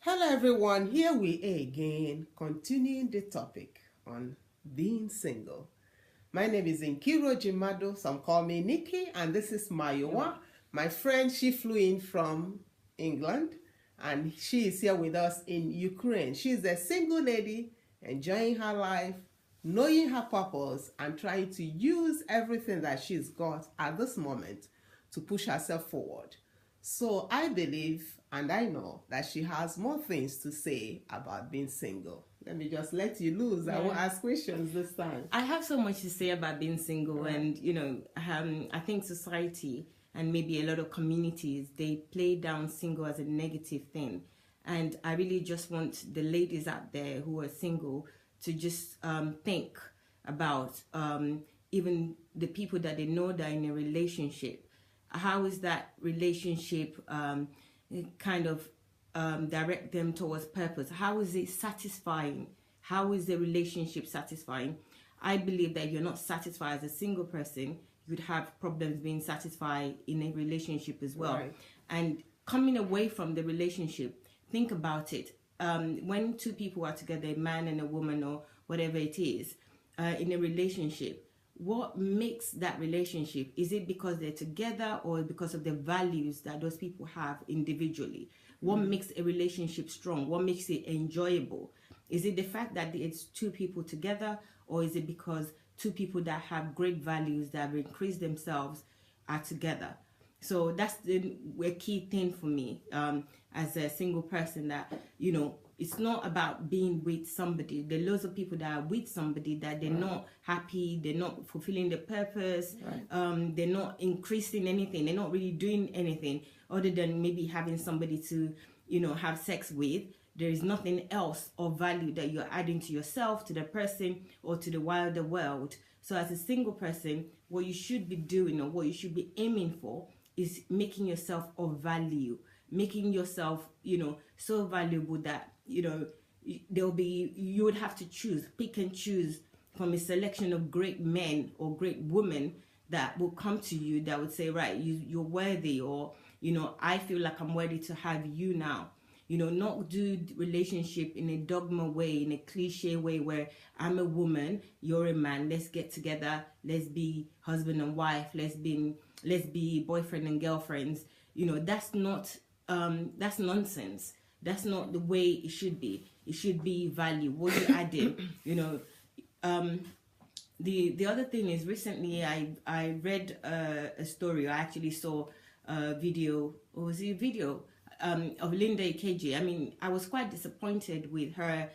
Hello everyone, here we are again, continuing the topic on being single. My name is Nkiru, Ojimadu, some call me Nikki, and this is Mayowa. My friend, she flew in from England, and she is here with us in Ukraine. She is a single lady, enjoying her life, knowing her purpose, and trying to use everything that she's got at this moment to push herself forward. So I believe and I know that she has more things to say about being single. Let me just let you loose. I won't ask questions this time. I have so much to say about being single, and I think society and maybe a lot of communities, they play down single as a negative thing. And I really just want the ladies out there who are single to just think about even the people that they know that are in a relationship. How is that relationship kind of direct them towards purpose? How is it satisfying? How is the relationship satisfying? I believe that if you're not satisfied as a single person, you would have problems being satisfied in a relationship as well. Right. And coming away from the relationship, think about it. When two people are together, a man and a woman or whatever it is, in a relationship, what makes that relationship? Is it because they're together or because of the values that those people have individually? What makes a relationship strong? What makes it enjoyable? Is it the fact that it's two people together, or is it because two people that have great values that have increased themselves are together? So that's the key thing for me as a single person, that it's not about being with somebody. There are loads of people that are with somebody that they're not happy, they're not fulfilling the purpose, they're not increasing anything, they're not really doing anything other than maybe having somebody to have sex with. There is nothing else of value that you're adding to yourself, to the person, or to the wider world. So as a single person, what you should be doing, or what you should be aiming for, is making yourself of value, making yourself so valuable that you would have to pick and choose from a selection of great men or great women that will come to you, that would say, right, you're worthy, or I feel like I'm worthy to have you now. Not do relationship in a dogma way, in a cliche way, where I'm a woman, you're a man, let's get together, let's be husband and wife, let's be boyfriend and girlfriends. That's nonsense. That's not the way it should be. It should be value, what you added. The other thing is, recently I read a story. I actually saw a video, or was it a video of Linda Ikeji. I mean, I was quite disappointed with her,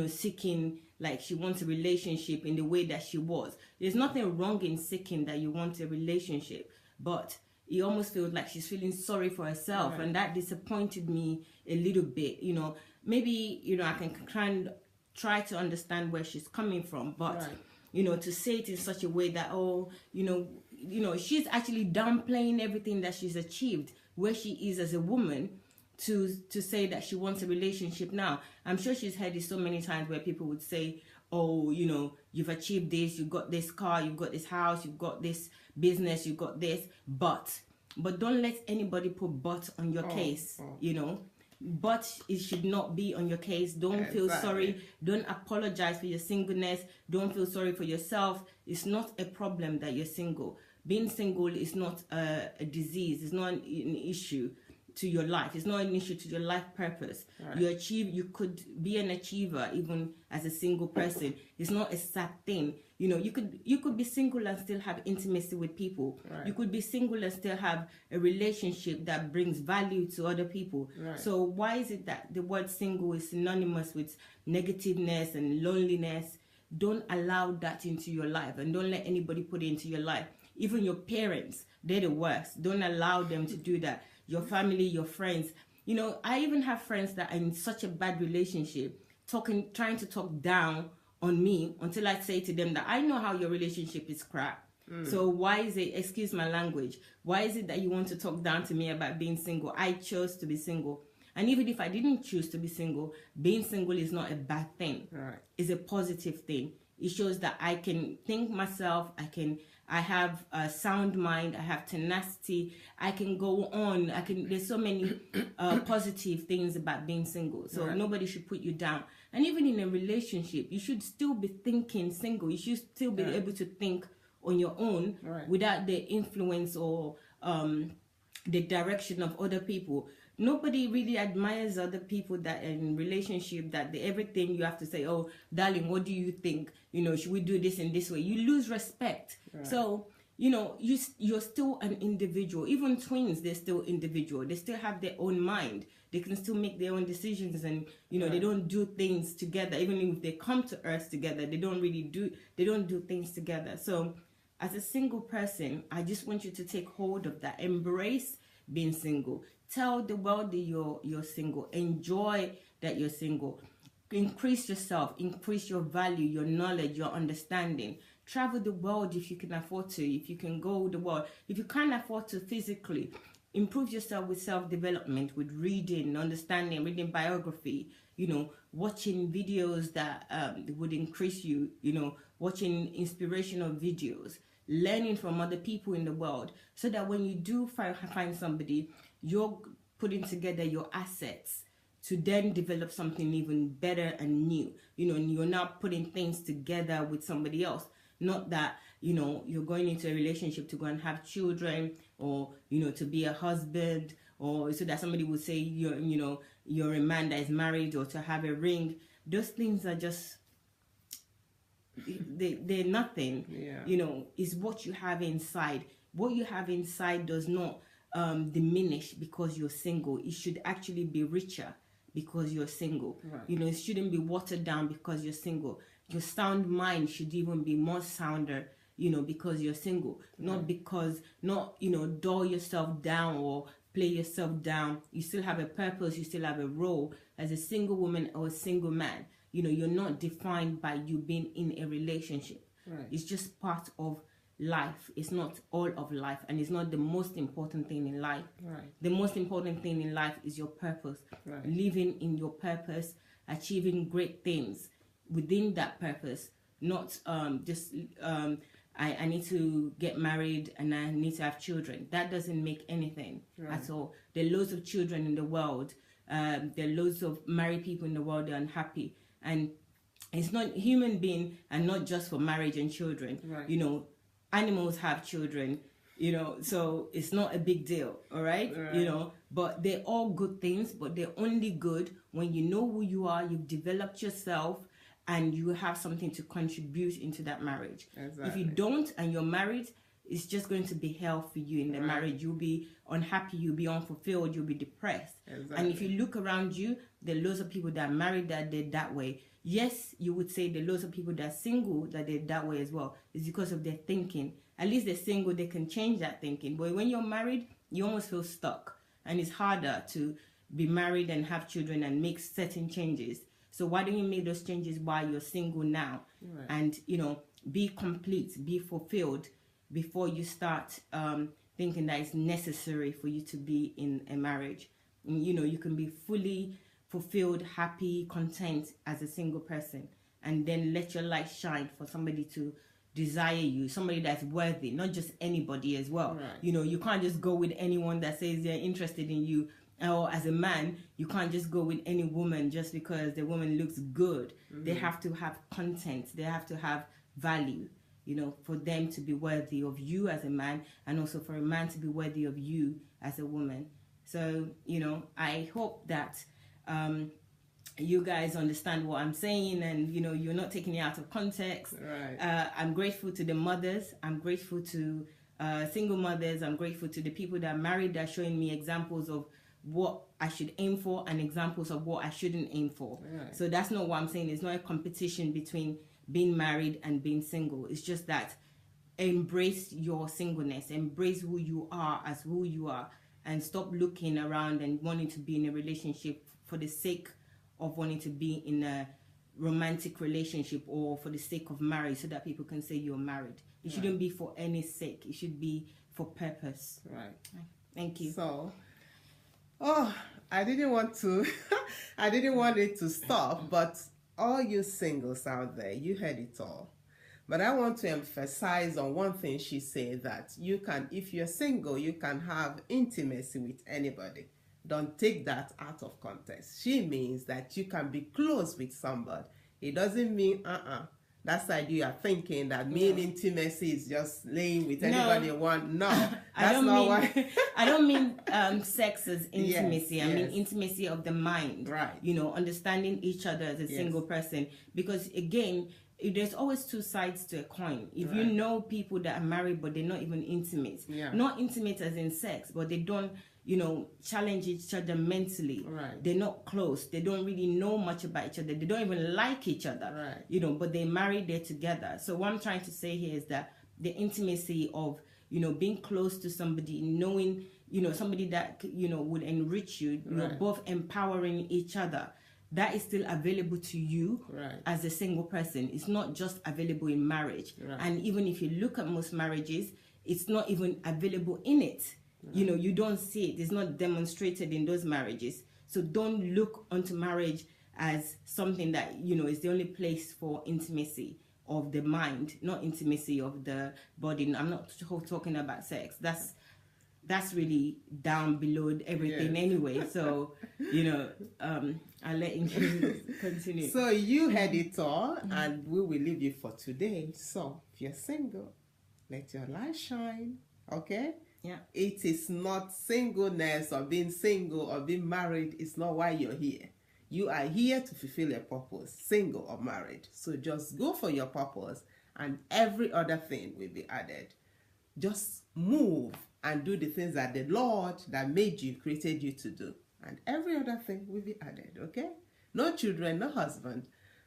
seeking, like, she wants a relationship in the way that she was. There's nothing wrong in seeking that you want a relationship, but it almost feels like she's feeling sorry for herself, and that disappointed me a little bit. Maybe I can try to understand where she's coming from, but to say it in such a way that she's actually downplaying everything that she's achieved, where she is as a woman, to say that she wants a relationship now. I'm sure she's heard it so many times where people would say, oh, you've achieved this, you've got this car, you've got this house, you've got this business, you've got this, but don't let anybody put but on your case. But it should not be on your case. Don't feel sorry. Don't apologize for your singleness. Don't feel sorry for yourself. It's not a problem that you're single. Being single is not a disease. It's not an issue to your life. It's not an issue to your life purpose. You could be an achiever even as a single person. It's not a sad thing. You could be single and still have intimacy with people. You could be single and still have a relationship that brings value to other people. So why is it that the word single is synonymous with negativeness and loneliness? Don't allow that into your life, and don't let anybody put it into your life. Even your parents, they're the worst. Don't allow them to do that. Your family, your friends. I even have friends that are in such a bad relationship, trying to talk down on me, until I say to them that I know how your relationship is crap. So why is it, excuse my language, why is it that you want to talk down to me about being single? I chose to be single. And even if I didn't choose to be single, being single is not a bad thing. It's a positive thing. It shows that I can think myself, I I have a sound mind, I have tenacity, I can go on, there's so many positive things about being single. So nobody should put you down. And even in a relationship, you should still be thinking single. You should still be able to think on your own without the influence or the direction of other people. Nobody really admires other people that in relationship that everything you have to say, oh darling, what do you think, should we do this in this way? You lose respect. So you're still an individual. Even twins, they're still individual. They still have their own mind. They can still make their own decisions, and they don't do things together. Even if they come to earth together, they don't do things together. So as a single person, I just want you to take hold of that. Embrace being single. Tell the world that you're single. Enjoy that you're single. Increase yourself. Increase your value, your knowledge, your understanding. Travel the world if you can afford to. If you can go the world. If you can't afford to physically, improve yourself with self-development, with reading, understanding, reading biography, watching videos that would increase you, watching inspirational videos, learning from other people in the world, so that when you do find somebody, you're putting together your assets to then develop something even better and new. You're not putting things together with somebody else. Not that, you're going into a relationship to go and have children, or, to be a husband, or so that somebody would say you're a man that is married, or to have a ring. Those things are just, they're nothing. Is what you have inside. What you have inside does not diminish because you're single. It should actually be richer because you're single. It shouldn't be watered down because you're single. Your sound mind should even be more sounder, because you're single. Not because, dull yourself down or play yourself down. You still have a purpose, you still have a role as a single woman or a single man. You're not defined by you being in a relationship. It's just part of life. It's not all of life, and it's not the most important thing in life. The most important thing in life is your purpose. Living in your purpose, achieving great things within that purpose, not just I need to get married and I need to have children. That doesn't make anything at all. There are loads of children in the world. There are loads of married people in the world that are unhappy, and it's not human being, and not just for marriage and children. Animals have children, so it's not a big deal. All right. But they're all good things, but they're only good when you know who you are, you've developed yourself, and you have something to contribute into that marriage. If you don't, and you're married, it's just going to be hell for you in the marriage. You'll be unhappy, you'll be unfulfilled, you'll be depressed. And if you look around you, there are loads of people that are married that they're that way. Yes, you would say there are loads of people that are single that they're that way as well. It's because of their thinking. At least they're single, they can change that thinking. But when you're married, you almost feel stuck. And it's harder to be married and have children and make certain changes. So why don't you make those changes while you're single now? And, be complete, be fulfilled before you start thinking that it's necessary for you to be in a marriage. And, you can be fully fulfilled, happy, content as a single person, and then let your light shine for somebody to desire you, somebody that's worthy, not just anybody as well. You can't just go with anyone that says they're interested in you. Or as a man, you can't just go with any woman just because the woman looks good. They have to have content. They have to have value, for them to be worthy of you as a man, and also for a man to be worthy of you as a woman. So, I hope that you guys understand what I'm saying, and, you're not taking it out of context. I'm grateful to the mothers. I'm grateful to single mothers. I'm grateful to the people that are married that are showing me examples of what I should aim for and examples of what I shouldn't aim for. So that's not what I'm saying. It's not a competition between being married and being single. It's just that embrace your singleness, embrace who you are as who you are, and stop looking around and wanting to be in a relationship for the sake of wanting to be in a romantic relationship, or for the sake of marriage so that people can say you're married. It shouldn't be for any sake. It should be for purpose. Thank you. So, I didn't want to, I didn't want it to stop, but all you singles out there, you heard it all. But I want to emphasize on one thing she said, that you can, if you're single, you can have intimacy with anybody. Don't take that out of context. She means that you can be close with somebody. It doesn't mean, that's the idea you're thinking, that mean intimacy is just laying with anybody you want. No, that's not why. I don't mean sex as intimacy. I mean intimacy of the mind. Right. You know, understanding each other as a single person. Because again, there's always two sides to a coin. If you know people that are married but they're not even intimate, not intimate as in sex, but they don't, you know, challenge each other mentally. Right. They're not close. They don't really know much about each other. They don't even like each other. Right. You know, but they married, they're together. So what I'm trying to say here is that the intimacy of, you know, being close to somebody, knowing, you know, somebody that, you know, would enrich you, you know, both empowering each other, that is still available to you as a single person. It's not just available in marriage. And even if you look at most marriages, it's not even available in it. You know, you don't see it. It's not demonstrated in those marriages. So don't look onto marriage as something that, you know, is the only place for intimacy of the mind, not intimacy of the body. I'm not talking about sex. That's really down below everything anyway. So, you know, I'll let Nkiru continue. So you had it all, and we will leave you for today. So if you're single, let your light shine, okay? Yeah. It is not singleness or being single or being married. It's not why you're here. You are here to fulfill a purpose, single or married. So just go for your purpose, and every other thing will be added. Just move and do the things that the Lord that made you, created you to do. And every other thing will be added, okay? No children, no husband.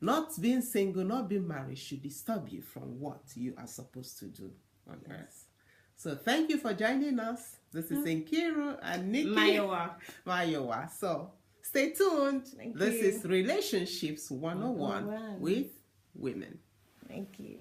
Not being single, not being married should disturb you from what you are supposed to do on earth. So thank you for joining us. This is Nkiru and Nikki. Mayowa. So stay tuned. This is Relationships 101 with Women. Thank you.